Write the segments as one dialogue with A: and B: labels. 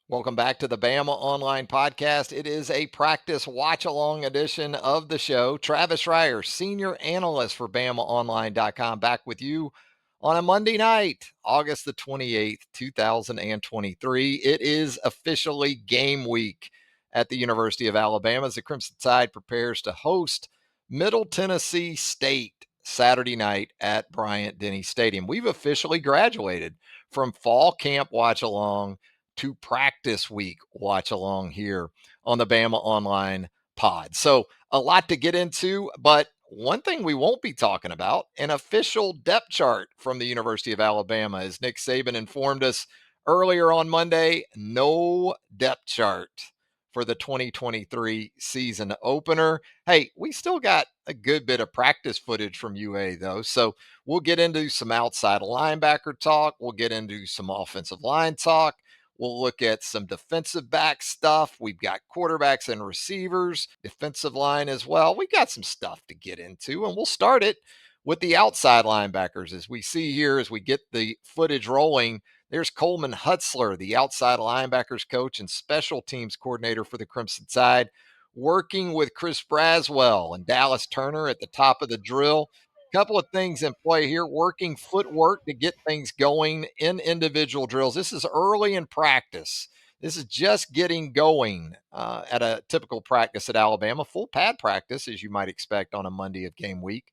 A: Welcome back to the BamaOnLine podcast. It is a practice watch-along edition of the show. Travis Reier, senior analyst for BamaOnline.com, back with you on a Monday night, August the 28th, 2023. It is officially game week at the University of Alabama as the Crimson Tide prepares to host Middle Tennessee State Saturday night at Bryant-Denny Stadium. We've officially graduated from fall camp watch-along to practice week watch along here on the BamaOnLine pod. So, a lot to get into, but one thing we won't be talking about an official depth chart from the University of Alabama. As Nick Saban informed us earlier on Monday, no depth chart for the 2023 season opener. Hey, we still got a good bit of practice footage from UA, though. So, we'll get into some outside linebacker talk, we'll get into some offensive line talk. We'll look at some defensive back stuff. We've got quarterbacks and receivers, defensive line as well. We've got some stuff to get into, and we'll start it with the outside linebackers. As we see here, as we get the footage rolling, there's Coleman Hutzler, the outside linebackers coach and special teams coordinator for the Crimson Tide, working with Chris Braswell and Dallas Turner at the top of the drill. Couple of things in play here, working footwork to get things going in individual drills. This is early in practice. This is just getting going at a typical practice at Alabama, full pad practice, as you might expect on a Monday of game week.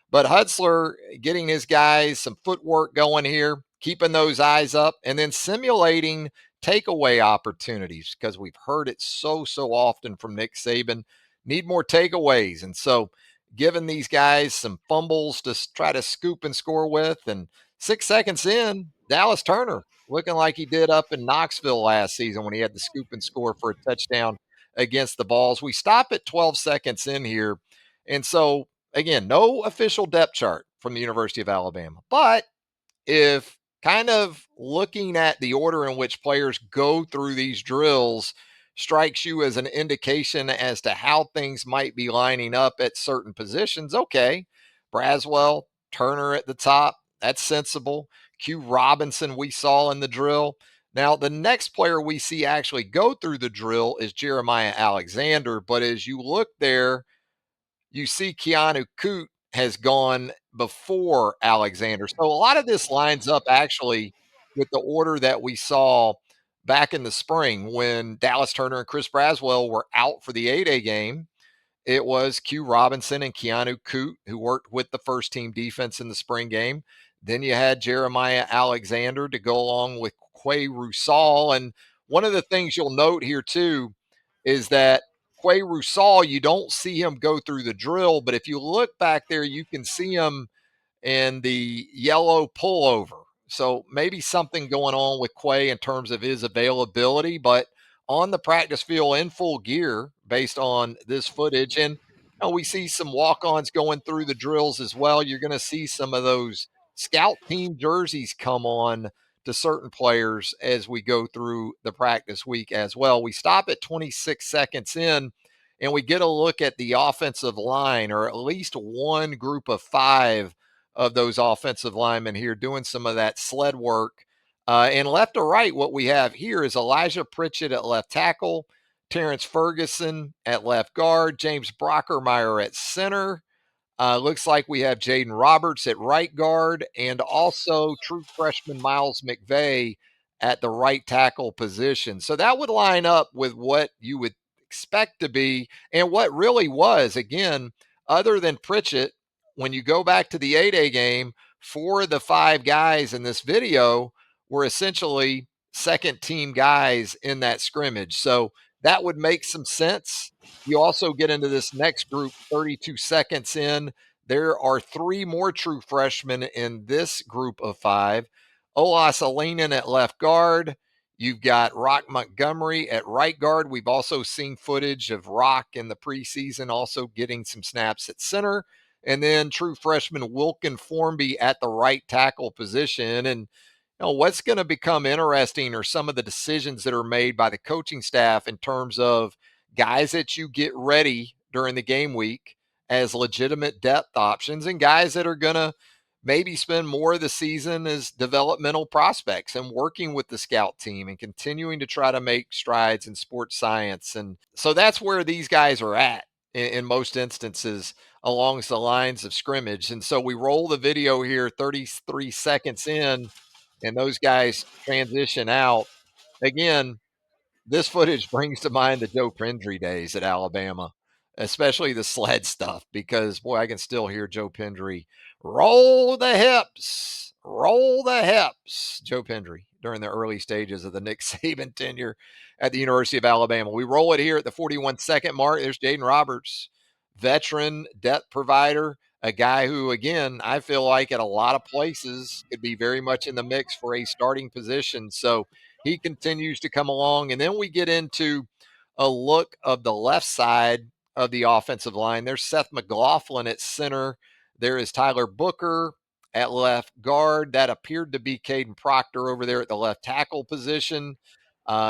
A: But Hutzler getting his guys some footwork going here, keeping those eyes up, and then simulating takeaway opportunities because we've heard it so often from Nick Saban. Need more takeaways. And so giving these guys some fumbles to try to scoop and score with. And 6 seconds in, Dallas Turner looking like he did up in Knoxville last season when he had the scoop and score for a touchdown against the Balls. We stop at 12 seconds in here. And so, again, no official depth chart from the University of Alabama. But if kind of looking at the order in which players go through these drills strikes you as an indication as to how things might be lining up at certain positions, okay, Braswell, Turner at the top, that's sensible. Q Robinson, we saw in the drill. Now, the next player we see actually go through the drill is Jeremiah Alexander. But as you look there, you see Keanu Coote has gone before Alexander. So a lot of this lines up actually with the order that we saw back in the spring when Dallas Turner and Chris Braswell were out for the 8A game. It was Q Robinson and Keanu Coote who worked with the first team defense in the spring game. Then you had Jeremiah Alexander to go along with Quay Rusal. And one of the things you'll note here too is that Quay Rusal, you don't see him go through the drill, but if you look back there, you can see him in the yellow pullover. So maybe something going on with Quay in terms of his availability, but on the practice field in full gear based on this footage. And we see some walk-ons going through the drills as well. You're going to see some of those scout team jerseys come on to certain players as we go through the practice week as well. We stop at 26 seconds in and we get a look at the offensive line, or at least one group of five of those offensive linemen here doing some of that sled work. And left to right, what we have here is Elijah Pritchett at left tackle, Terrence Ferguson at left guard, James Brockermeyer at center. Looks like we have Jaden Roberts at right guard, and also true freshman Miles McVay at the right tackle position. So that would line up with what you would expect to be, and what really was, again, other than Pritchett, when you go back to the 8A game, four of the five guys in this video were essentially second team guys in that scrimmage. So that would make some sense. You also get into this next group 32 seconds in. There are three more true freshmen in this group of five. Olas Alinen at left guard. You've got Rock Montgomery at right guard. We've also seen footage of Rock in the preseason also getting some snaps at center. And then true freshman Wilkin Formby at the right tackle position. And what's going to become interesting are some of the decisions that are made by the coaching staff in terms of guys that you get ready during the game week as legitimate depth options and guys that are going to maybe spend more of the season as developmental prospects and working with the scout team and continuing to try to make strides in sports science. And so that's where these guys are at in most instances along the lines of scrimmage. And so we roll the video here 33 seconds in, and those guys transition out. Again, this footage brings to mind the Joe Pendry days at Alabama, especially the sled stuff, because boy, I can still hear Joe Pendry roll the hips. Joe Pendry during the early stages of the Nick Saban tenure at the University of Alabama. We roll it here at the 41-second mark. There's Jaden Roberts, veteran depth provider, a guy who, again, I feel like at a lot of places could be very much in the mix for a starting position. So he continues to come along. And then we get into a look of the left side of the offensive line. There's Seth McLaughlin at center. There is Tyler Booker at left guard. That appeared to be Caden Proctor over there at the left tackle position.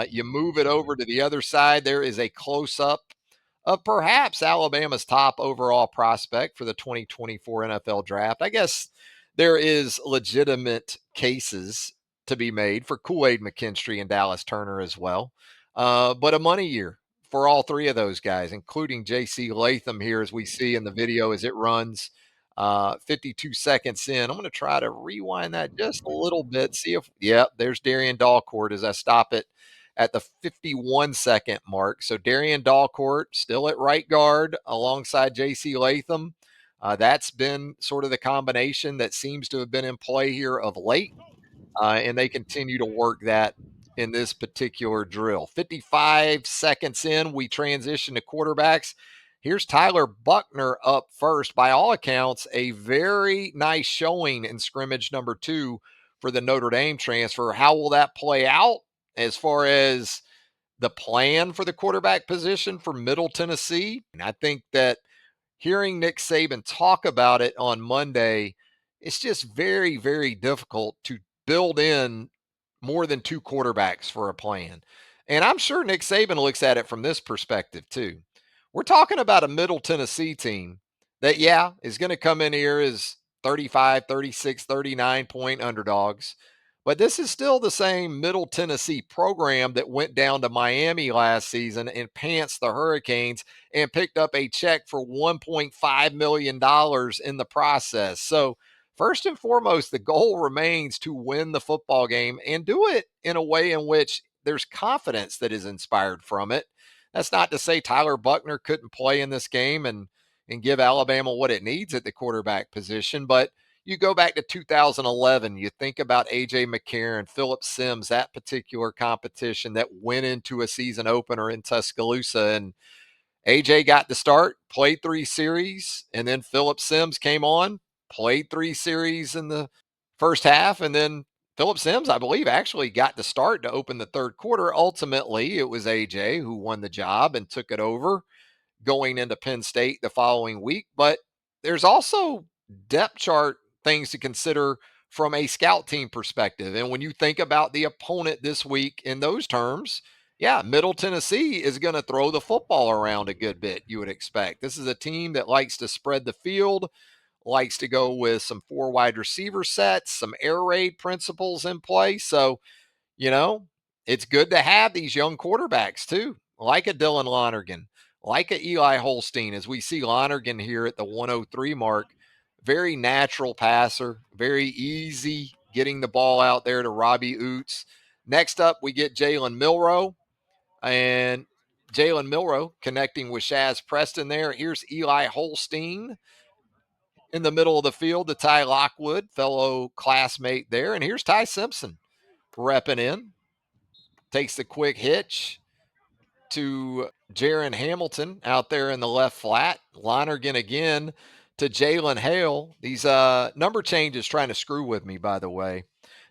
A: You move it over to the other side. There is a close up of perhaps Alabama's top overall prospect for the 2024 NFL draft. I guess there is legitimate cases to be made for Kool-Aid McKinstry and Dallas Turner as well. But a money year for all three of those guys, including J.C. Latham here, as we see in the video as it runs 52 seconds in. I'm going to try to rewind that just a little bit. See if, there's Darian Dalcourt as I stop it at the 51-second mark. So Darian Dalcourt still at right guard alongside J.C. Latham. That's been sort of the combination that seems to have been in play here of late. And they continue to work that in this particular drill. 55 seconds in, we transition to quarterbacks. Here's Tyler Buckner up first. By all accounts, a very nice showing in scrimmage number 2 for the Notre Dame transfer. How will that play out as far as the plan for the quarterback position for Middle Tennessee? And I think that hearing Nick Saban talk about it on Monday, it's just very, very difficult to build in more than 2 quarterbacks for a plan. And I'm sure Nick Saban looks at it from this perspective too. We're talking about a Middle Tennessee team that, is going to come in here as 35, 36, 39 point underdogs. But this is still the same Middle Tennessee program that went down to Miami last season and pantsed the Hurricanes and picked up a check for $1.5 million in the process. So, first and foremost, the goal remains to win the football game and do it in a way in which there's confidence that is inspired from it. That's not to say Tyler Buckner couldn't play in this game and give Alabama what it needs at the quarterback position, but you go back to 2011, you think about A.J. McCarron, Phillip Sims, that particular competition that went into a season opener in Tuscaloosa. And A.J. got the start, played 3 series, and then Phillip Sims came on, played 3 series in the first half. And then Phillip Sims, I believe, actually got the start to open the third quarter. Ultimately, it was A.J. who won the job and took it over going into Penn State the following week. But there's also depth chart things to consider from a scout team perspective. And when you think about the opponent this week in those terms, Middle Tennessee is going to throw the football around a good bit, you would expect. This is a team that likes to spread the field, likes to go with some 4 wide receiver sets, some air raid principles in play. So, you know, it's good to have these young quarterbacks too, like a Dylan Lonergan, like a Eli Holstein, as we see Lonergan here at the 103 mark. Very natural passer, very easy getting the ball out there to Robbie Oots. Next up, we get Jalen Milroe, and Jalen Milroe connecting with Shaz Preston there. Here's Eli Holstein in the middle of the field to Ty Lockwood, fellow classmate there. And here's Ty Simpson repping in. Takes the quick hitch to Jaron Hamilton out there in the left flat. Lonergan again to Jalen Hale. These number changes trying to screw with me, by the way.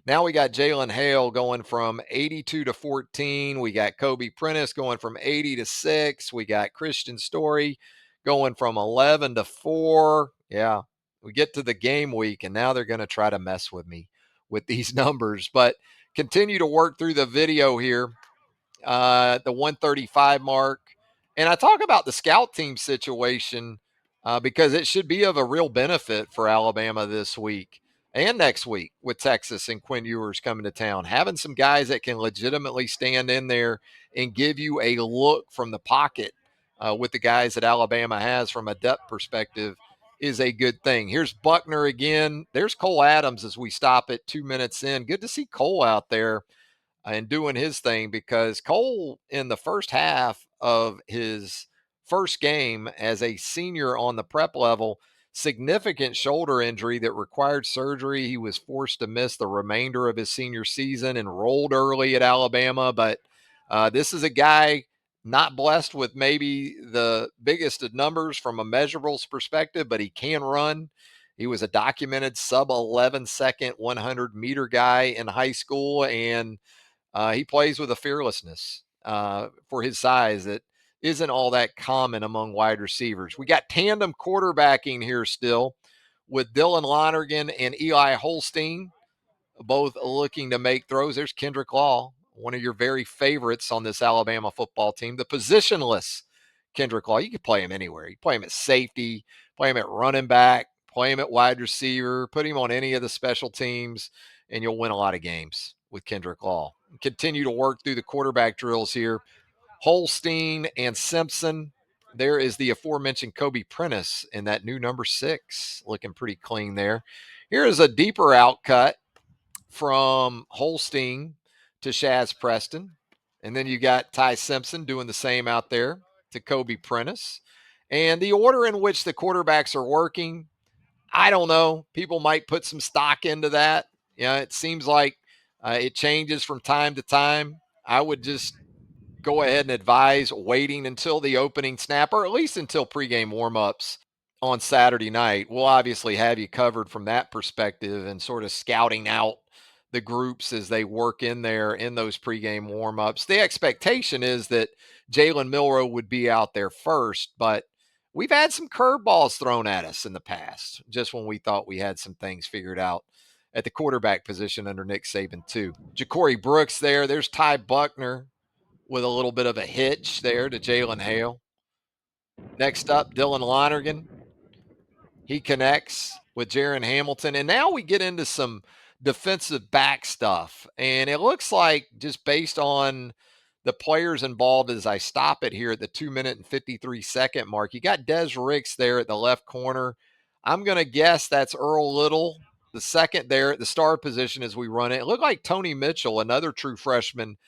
A: Now we got Jalen Hale going from 82 to 14. We got Kobe Prentice going from 80 to 6. We got Christian Story going from 11 to 4. Yeah, we get to the game week, and now they're going to try to mess with me with these numbers. But continue to work through the video here. The 135 mark. And I talk about the scout team situation because it should be of a real benefit for Alabama this week. and next week with Texas and Quinn Ewers coming to town. Having some guys that can legitimately stand in there and give you a look from the pocket with the guys that Alabama has from a depth perspective is a good thing. Here's Buckner again. There's Cole Adams as we stop at 2 minutes in. Good to see Cole out there and doing his thing, because Cole, in the first half of his first game as a senior on the prep level, significant shoulder injury that required surgery. He was forced to miss the remainder of his senior season, enrolled early at Alabama. But this is a guy not blessed with maybe the biggest of numbers from a measurables perspective, but he can run. He was a documented sub 11 second 100-meter guy in high school, and he plays with a fearlessness for his size that isn't all that common among wide receivers. We got tandem quarterbacking here still with Dylan Lonergan and Eli Holstein, both looking to make throws. There's Kendrick Law, one of your very favorites on this Alabama football team, the positionless Kendrick Law. You can play him anywhere. You can play him at safety, play him at running back, play him at wide receiver, put him on any of the special teams, and you'll win a lot of games with Kendrick Law. Continue to work through the quarterback drills here. Holstein and Simpson. There is the aforementioned Kobe Prentice in that new number 6, looking pretty clean there. Here is a deeper outcut from Holstein to Shaz Preston. And then you got Ty Simpson doing the same out there to Kobe Prentice. And the order in which the quarterbacks are working, I don't know. People might put some stock into that. It seems like it changes from time to time. I would just go ahead and advise waiting until the opening snap, or at least until pregame warmups on Saturday night. We'll obviously have you covered from that perspective and sort of scouting out the groups as they work in there in those pregame warmups. The expectation is that Jalen Milroe would be out there first, but we've had some curveballs thrown at us in the past, just when we thought we had some things figured out at the quarterback position under Nick Saban, too. Ja'Cory Brooks there. There's Ty Buckner with a little bit of a hitch there to Jalen Hale. Next up, Dylan Lonergan. He connects with Jaron Hamilton. And now we get into some defensive back stuff. And it looks like, just based on the players involved as I stop it here at the 2-minute and 53-second mark, you got Des Ricks there at the left corner. I'm going to guess that's Earl Little, the second there at the star position as we run it. It looked like Tony Mitchell, another true freshman,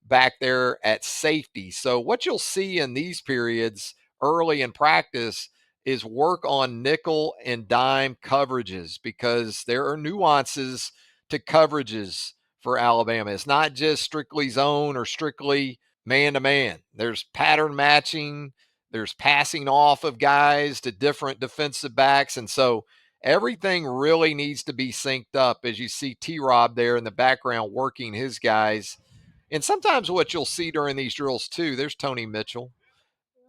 A: back there at safety. So what you'll see in these periods early in practice is work on nickel and dime coverages, because there are nuances to coverages for Alabama. It's not just strictly zone or strictly man-to-man. There's pattern matching. There's passing off of guys to different defensive backs. And so everything really needs to be synced up as you see T-Rob there in the background working his guys. And sometimes what you'll see during these drills too, there's Tony Mitchell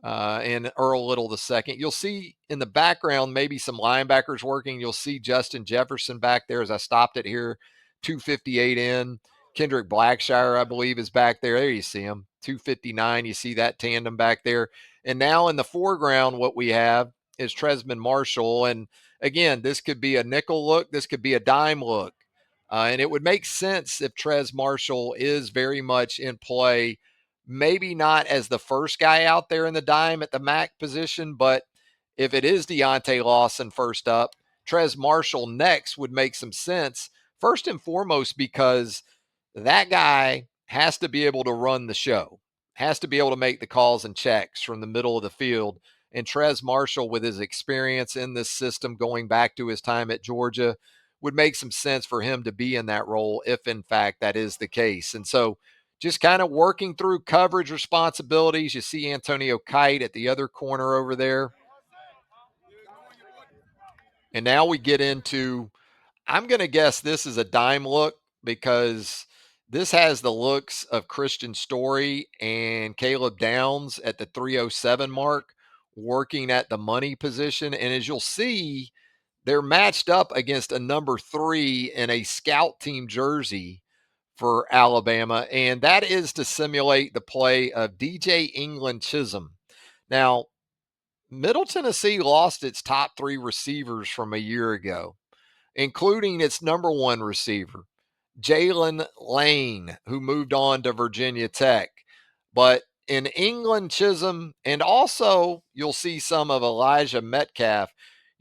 A: and Earl Little the second. You'll see in the background maybe some linebackers working. You'll see Justin Jefferson back there as I stopped it here, 258 in. Kendrick Blackshire, I believe, is back there. There you see him, 259. You see that tandem back there. And now in the foreground, what we have is Tresman Marshall. And again, this could be a nickel look. This could be a dime look. And it would make sense if Trez Marshall is very much in play, maybe not as the first guy out there in the dime at the MAC position, but if it is Deontay Lawson first up, Trez Marshall next would make some sense. First and foremost, because that guy has to be able to run the show, has to be able to make the calls and checks from the middle of the field. And Trez Marshall, with his experience in this system going back to his time at Georgia, would make some sense for him to be in that role if, in fact, that is the case. And so just kind of working through coverage responsibilities. You see Antonio Kite at the other corner over there. And now we get into, I'm going to guess this is a dime look, because this has the looks of Christian Story and Caleb Downs at the 307 mark, working at the money position. And as you'll see, they're matched up against a number 3 in a scout team jersey for Alabama, and that is to simulate the play of DJ England Chisholm. Now, Middle Tennessee lost its top 3 receivers from a year ago, including its number one receiver, Jalen Lane, who moved on to Virginia Tech. But in England, Chisholm, and also you'll see some of Elijah Metcalf,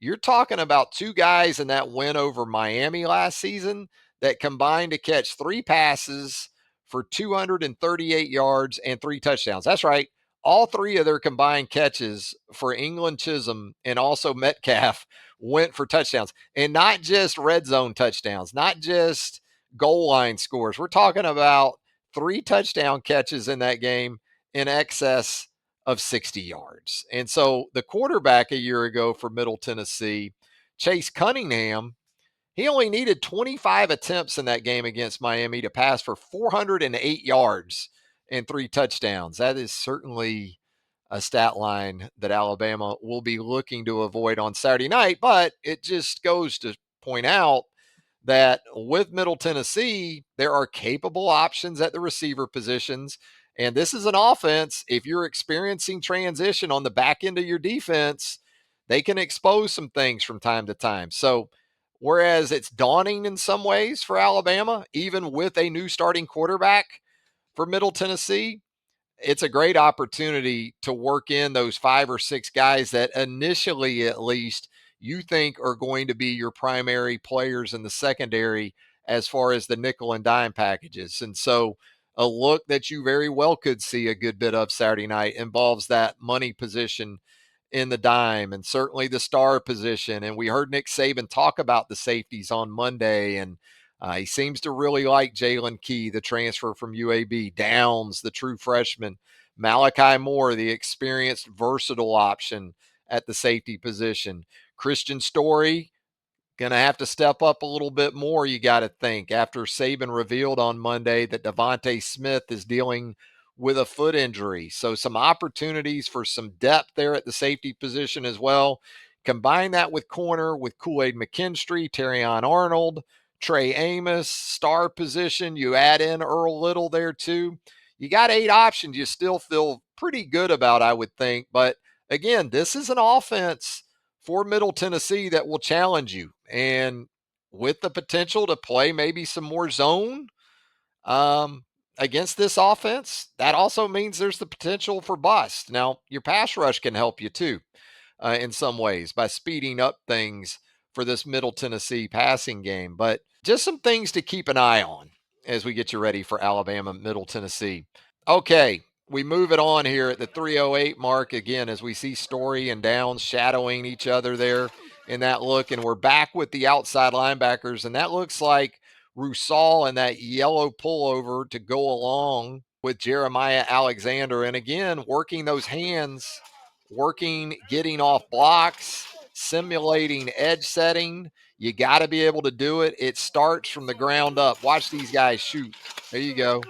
A: you're talking about two guys in that win over Miami last season that combined to catch three passes for 238 yards and three touchdowns. That's right. All three of their combined catches for England, Chisholm, and also Metcalf went for touchdowns. And not just red zone touchdowns, not just goal line scores. We're talking about three touchdown catches in that game in excess of 60 yards. And so the quarterback a year ago for Middle Tennessee, Chase Cunningham, he only needed 25 attempts in that game against Miami to pass for 408 yards and three touchdowns. That is certainly a stat line that Alabama will be looking to avoid on Saturday night, but it just goes to point out that with Middle Tennessee, there are capable options at the receiver positions. And this is an offense, if you're experiencing transition on the back end of your defense, they can expose some things from time to time. So, whereas it's daunting in some ways for Alabama, even with a new starting quarterback for Middle Tennessee, it's a great opportunity to work in those five or six guys that initially, at least, you think are going to be your primary players in the secondary as far as the nickel and dime packages. And so, a look that you very well could see a good bit of Saturday night involves that money position in the dime and certainly the star position. And we heard Nick Saban talk about the safeties on Monday, and he seems to really like Jalen Key, the transfer from UAB, Downs, the true freshman, Malachi Moore, the experienced, versatile option at the safety position. Christian Story, going to have to step up a little bit more, you got to think, after Saban revealed on Monday that Devontae Smith is dealing with a foot injury. So some opportunities for some depth there at the safety position as well. Combine that with corner with Kool-Aid McKinstry, Terrion Arnold, Trey Amos, star position. You add in Earl Little there too. You got 8 options you still feel pretty good about, I would think. But again, this is an offense for Middle Tennessee that will challenge you, and with the potential to play maybe some more zone against this offense, that also means there's the potential for bust. Now, your pass rush can help you too in some ways by speeding up things for this Middle Tennessee passing game, but just some things to keep an eye on as we get you ready for Alabama, Middle Tennessee. Okay, we move it on here at the 308 mark again as we see Story and Downs shadowing each other there in that look. And we're back with the outside linebackers. And that looks like Rusal and that yellow pullover to go along with Jeremiah Alexander. And again, working those hands, getting off blocks, simulating edge setting. You got to be able to do it. It starts from the ground up. Watch these guys shoot. There you go.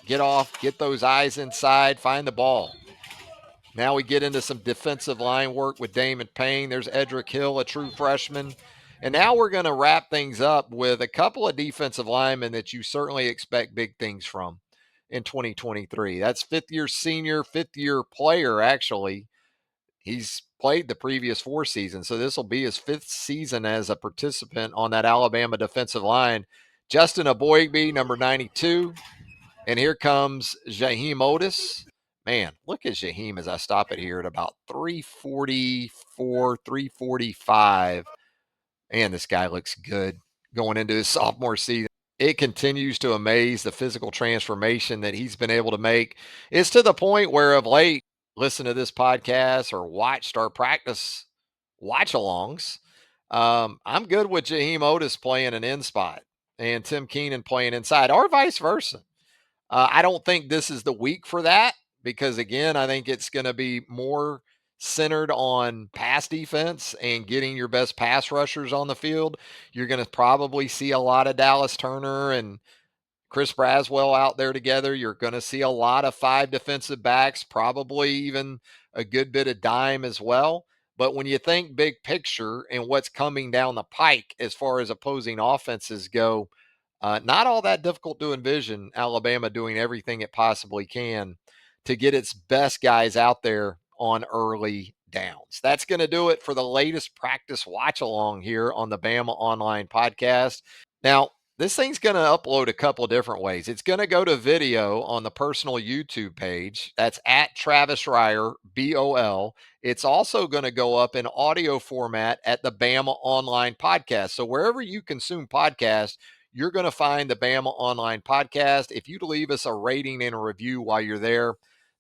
A: Get off, get those eyes inside, find the ball. Now we get into some defensive line work with Damon Payne. There's Edric Hill, a true freshman. And now we're going to wrap things up with a couple of defensive linemen that you certainly expect big things from in 2023. That's fifth-year senior, fifth-year player, actually. He's played the previous 4 seasons, so this will be his 5th season as a participant on that Alabama defensive line. Justin Aboigbe, number 92. And here comes Jaheim Otis. Man, look at Jaheim as I stop it here at about 344, 345. Man, this guy looks good going into his sophomore season. It continues to amaze the physical transformation that he's been able to make. It's to the point where of late, listen to this podcast or watched our practice watch-alongs. I'm good with Jaheim Otis playing an in spot and Tim Keenan playing inside, or vice versa. I don't think this is the week for that because, again, I think it's going to be more centered on pass defense and getting your best pass rushers on the field. You're going to probably see a lot of Dallas Turner and Chris Braswell out there together. You're going to see a lot of 5 defensive backs, probably even a good bit of dime as well. But when you think big picture and what's coming down the pike as far as opposing offenses go, not all that difficult to envision Alabama doing everything it possibly can to get its best guys out there on early downs. That's going to do it for the latest practice watch along here on the Bama Online podcast. Now, this thing's going to upload a couple different ways. It's going to go to video on the personal YouTube page. That's at Travis Reier, BOL. It's also going to go up in audio format at the Bama Online podcast. So wherever you consume podcasts, you're going to find the Bama Online podcast. If you'd leave us a rating and a review while you're there,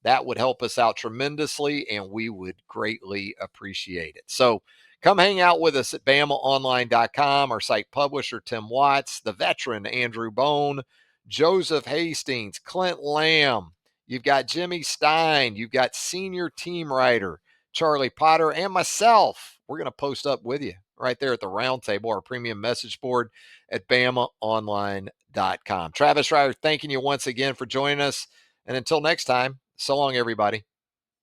A: that would help us out tremendously, and we would greatly appreciate it. So come hang out with us at BamaOnLine.com. Our site publisher, Tim Watts, the veteran, Andrew Bone, Joseph Hastings, Clint Lamb. You've got Jimmy Stein. You've got senior team writer, Charlie Potter, and myself. We're going to post up with you right there at the round table, our premium message board at BamaOnline.com. Travis Reier, thanking you once again for joining us. And until next time, so long, everybody.